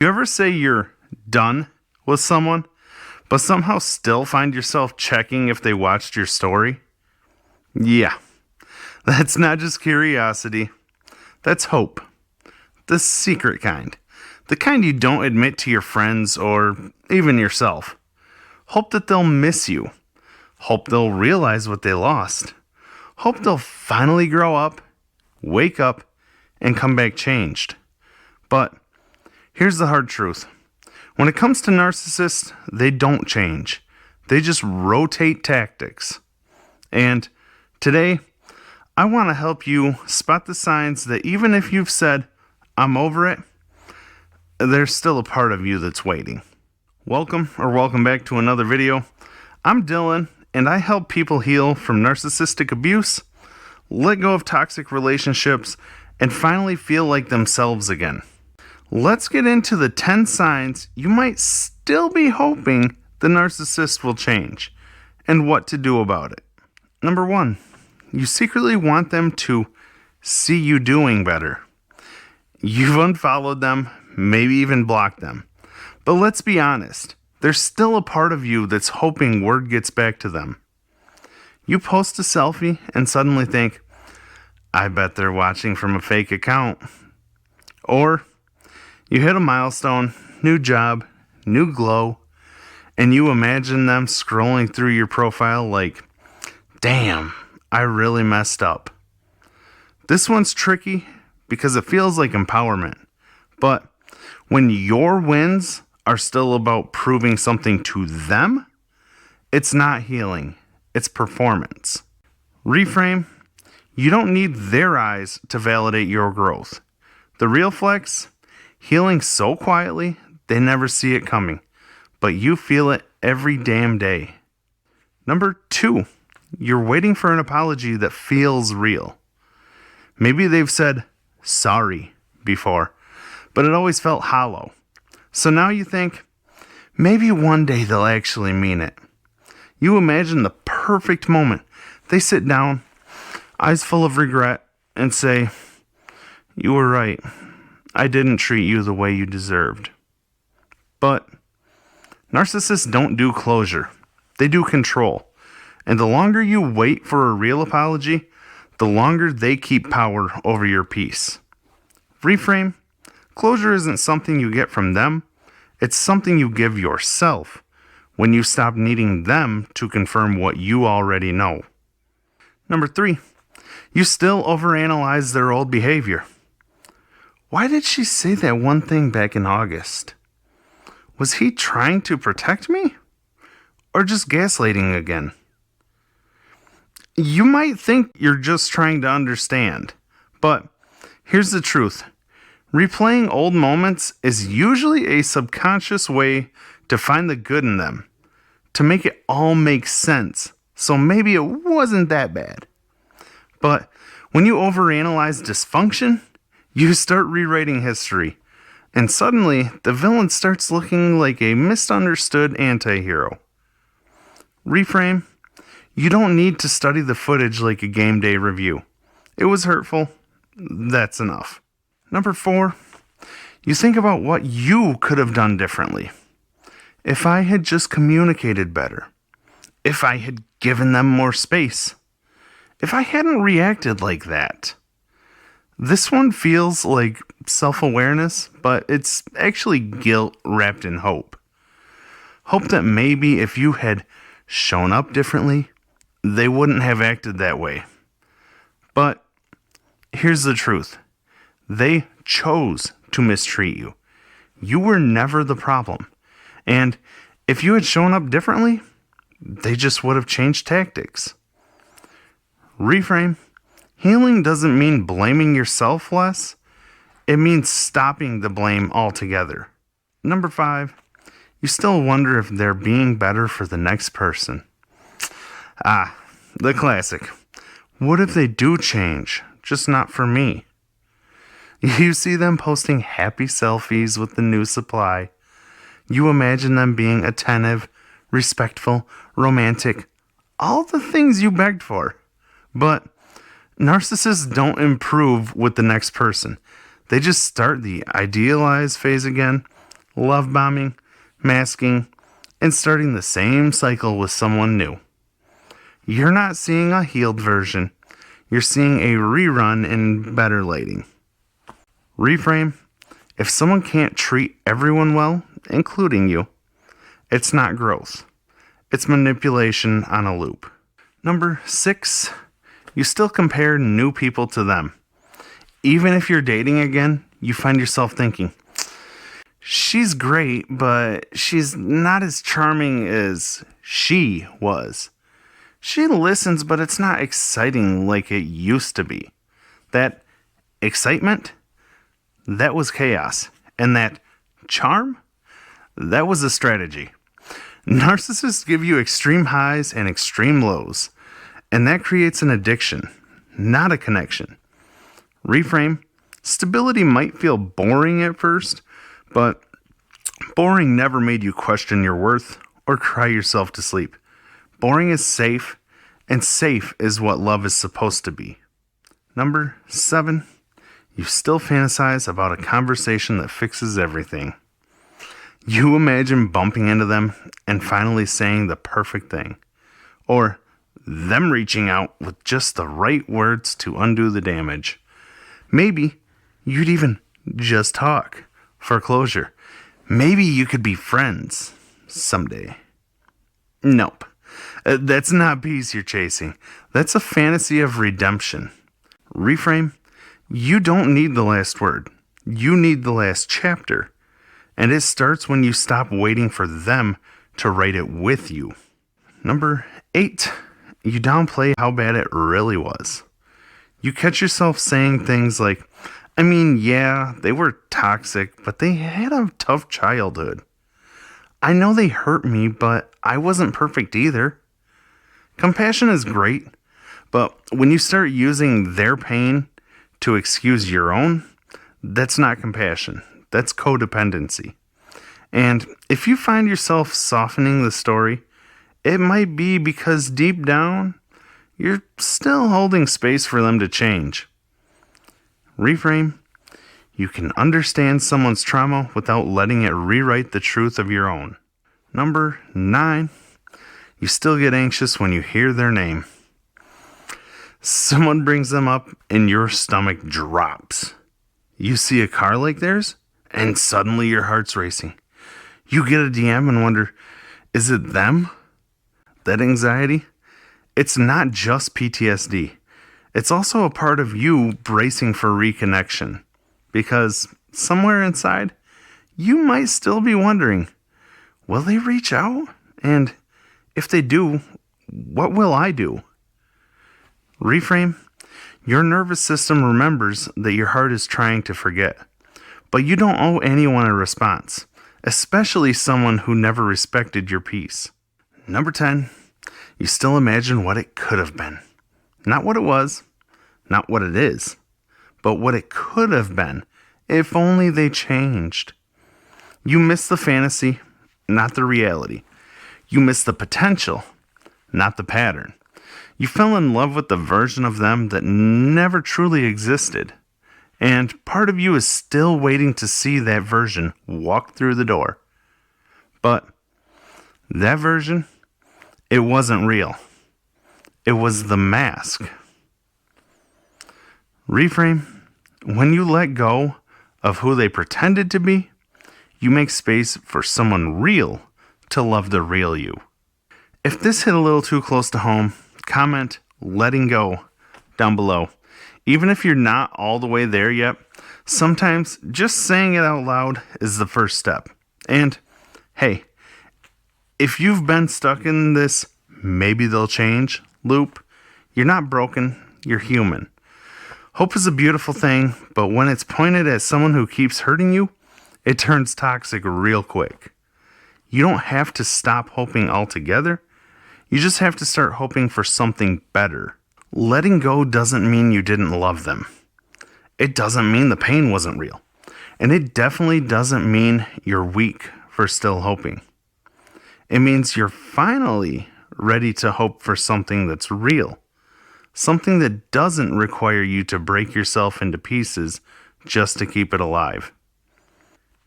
You ever say you're done with someone, but somehow still find yourself checking if they watched your story? Yeah, that's not just curiosity. That's hope. The secret kind. The kind you don't admit to your friends or even yourself. Hope that they'll miss you. Hope they'll realize what they lost. Hope they'll finally grow up, wake up, and come back changed. But here's the hard truth. When it comes to narcissists, they don't change. They just rotate tactics. And today, I want to help you spot the signs that even if you've said, I'm over it, there's still a part of you that's waiting. Welcome back to another video. I'm Dylan, and I help people heal from narcissistic abuse, let go of toxic relationships, and finally feel like themselves again. Let's get into the 10 signs you might still be hoping the narcissist will change, and what to do about it. Number 1, you secretly want them to see you doing better. You've unfollowed them, maybe even blocked them. But let's be honest, there's still a part of you that's hoping word gets back to them. You post a selfie and suddenly think, I bet they're watching from a fake account. Or you hit a milestone, new job, new glow, and you imagine them scrolling through your profile like, damn, I really messed up. This one's tricky because it feels like empowerment. But when your wins are still about proving something to them, it's not healing, it's performance. Reframe, you don't need their eyes to validate your growth. The real flex, healing so quietly, they never see it coming, but you feel it every damn day. Number 2, you're waiting for an apology that feels real. Maybe they've said sorry before, but it always felt hollow. So now you think, maybe one day they'll actually mean it. You imagine the perfect moment. They sit down, eyes full of regret, and say, you were right. I didn't treat you the way you deserved. But narcissists don't do closure. They do control. And the longer you wait for a real apology, the longer they keep power over your peace. Reframe, closure isn't something you get from them. It's something you give yourself when you stop needing them to confirm what you already know. Number 3, you still overanalyze their old behavior. Why did she say that one thing back in August? Was he trying to protect me? Or just gaslighting again? You might think you're just trying to understand, but here's the truth. Replaying old moments is usually a subconscious way to find the good in them, to make it all make sense, so maybe it wasn't that bad. But when you overanalyze dysfunction, you start rewriting history, and suddenly the villain starts looking like a misunderstood anti-hero. Reframe, you don't need to study the footage like a game day review. It was hurtful. That's enough. Number 4, you think about what you could have done differently. If I had just communicated better. If I had given them more space. If I hadn't reacted like that. This one feels like self-awareness, but it's actually guilt wrapped in hope. Hope that maybe if you had shown up differently, they wouldn't have acted that way. But here's the truth. They chose to mistreat you. You were never the problem. And if you had shown up differently, they just would have changed tactics. Reframe. Healing doesn't mean blaming yourself less. It means stopping the blame altogether. Number 5, you still wonder if they're being better for the next person. The classic. What if they do change, just not for me? You see them posting happy selfies with the new supply. You imagine them being attentive, respectful, romantic, all the things you begged for. But narcissists don't improve with the next person. They just start the idealized phase again, love bombing, masking, and starting the same cycle with someone new. You're not seeing a healed version. You're seeing a rerun in better lighting. Reframe. If someone can't treat everyone well, including you, it's not growth. It's manipulation on a loop. Number 6, you still compare new people to them. Even if you're dating again, you find yourself thinking, she's great, but she's not as charming as she was. She listens, but it's not exciting like it used to be. That excitement, that was chaos. And that charm, that was a strategy. Narcissists give you extreme highs and extreme lows. And that creates an addiction, not a connection. Reframe. Stability might feel boring at first, but boring never made you question your worth or cry yourself to sleep. Boring is safe, and safe is what love is supposed to be. Number 7, you still fantasize about a conversation that fixes everything. You imagine bumping into them and finally saying the perfect thing, or them reaching out with just the right words to undo the damage. Maybe you'd even just talk for closure. Maybe you could be friends someday. Nope. That's not peace you're chasing. That's a fantasy of redemption. Reframe. You don't need the last word. You need the last chapter. And it starts when you stop waiting for them to write it with you. Number 8. You downplay how bad it really was. You catch yourself saying things like, I mean, yeah, they were toxic, but they had a tough childhood. I know they hurt me, but I wasn't perfect either. Compassion is great, but when you start using their pain to excuse your own, that's not compassion. That's codependency. And if you find yourself softening the story, it might be because deep down, you're still holding space for them to change. Reframe. You can understand someone's trauma without letting it rewrite the truth of your own. Number 9. You still get anxious when you hear their name. Someone brings them up and your stomach drops. You see a car like theirs and suddenly your heart's racing. You get a DM and wonder, is it them? That anxiety? It's not just PTSD. It's also a part of you bracing for reconnection. Because somewhere inside, you might still be wondering, will they reach out? And if they do, what will I do? Reframe. Your nervous system remembers that your heart is trying to forget. But you don't owe anyone a response, especially someone who never respected your peace. Number 10. You still imagine what it could have been. Not what it was, not what it is, but what it could have been if only they changed. You miss the fantasy, not the reality. You miss the potential, not the pattern. You fell in love with the version of them that never truly existed. And part of you is still waiting to see that version walk through the door. But that version, it wasn't real. It was the mask. Reframe. When you let go of who they pretended to be, you make space for someone real to love the real you. If this hit a little too close to home, comment letting go down below. Even if you're not all the way there yet, sometimes just saying it out loud is the first step. And hey, if you've been stuck in this maybe they'll change loop, you're not broken, you're human. Hope is a beautiful thing, but when it's pointed at someone who keeps hurting you, it turns toxic real quick. You don't have to stop hoping altogether. You just have to start hoping for something better. Letting go doesn't mean you didn't love them. It doesn't mean the pain wasn't real. And it definitely doesn't mean you're weak for still hoping. It means you're finally ready to hope for something that's real. Something that doesn't require you to break yourself into pieces just to keep it alive.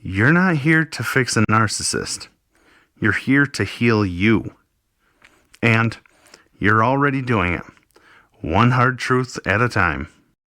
You're not here to fix a narcissist. You're here to heal you. And you're already doing it, one hard truth at a time.